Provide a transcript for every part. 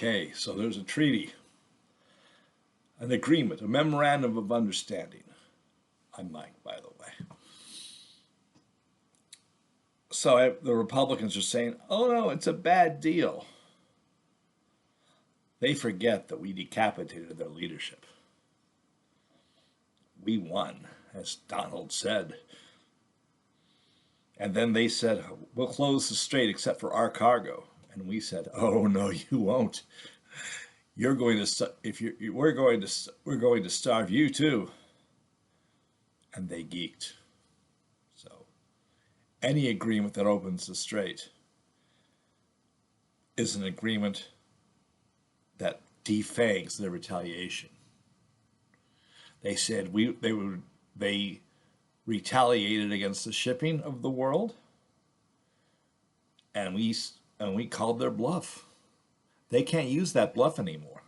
Okay, so there's a treaty, an agreement, a memorandum of understanding. I'm Mike, by the way. So the Republicans are saying, oh no, it's a bad deal. They forget that we decapitated their leadership. We won, as Donald said. And then they said, we'll close the strait except for our cargo. And we said, oh no, you won't. You're going to, we're going to starve you too. And they geeked. So any agreement that opens the strait is an agreement that defangs their retaliation. They said they retaliated against the shipping of the world, and we called their bluff. They can't use that bluff anymore.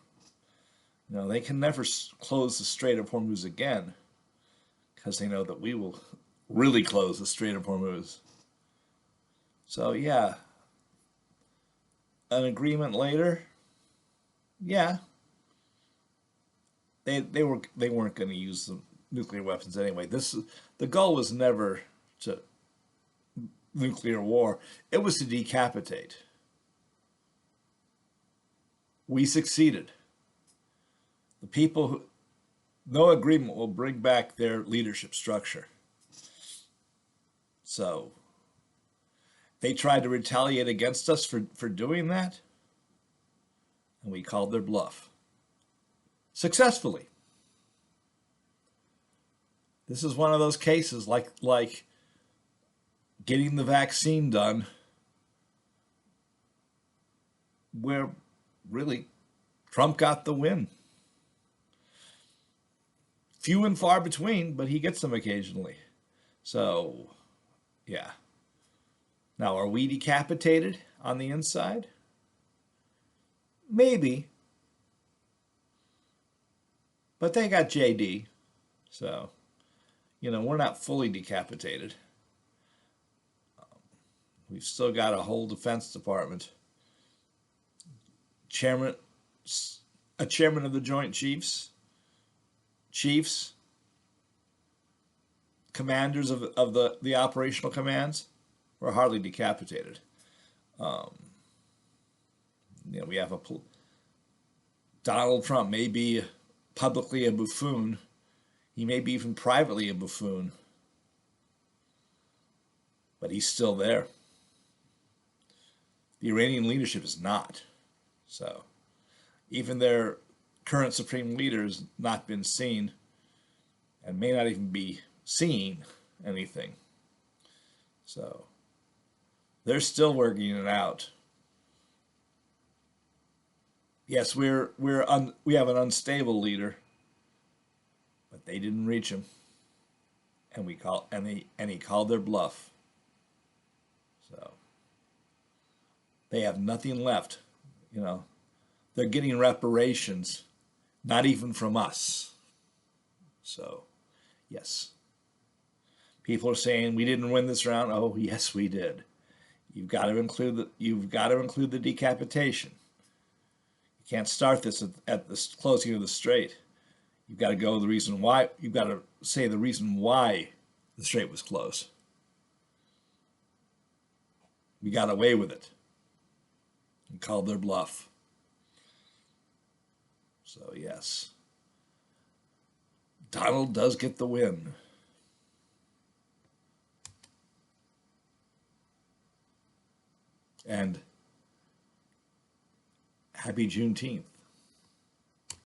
No, they can never close the Strait of Hormuz again, because they know that we will really close the Strait of Hormuz. So yeah, an agreement later, yeah, they weren't going to use the nuclear weapons anyway. The goal was never to nuclear war. It was to decapitate. We succeeded. The people who, no agreement will bring back their leadership structure. So they tried to retaliate against us for doing that, and we called their bluff. Successfully. This is one of those cases like getting the vaccine done, where really Trump got the win. Few and far between, but he gets them occasionally. So, yeah. Now, are we decapitated on the inside? Maybe. But they got JD. So, we're not fully decapitated. We've still got a whole Defense Department. A chairman of the Joint Chiefs, commanders of the operational commands were hardly decapitated. We have Donald Trump may be publicly a buffoon. He may be even privately a buffoon, but he's still there. The Iranian leadership is not. So even their current supreme leader has not been seen and may not even be seeing anything. So they're still working it out. Yes, we have an unstable leader, but they didn't reach him, and he called their bluff. So they have nothing left. They're getting reparations, not even from us. So, yes. People are saying we didn't win this round. Oh, yes, we did. You've got to include the decapitation. You can't start this at the closing of the strait. You've got to go the reason why. You've got to say the reason why the strait was closed. We got away with it and called their bluff. So yes, Donald does get the win. And happy Juneteenth.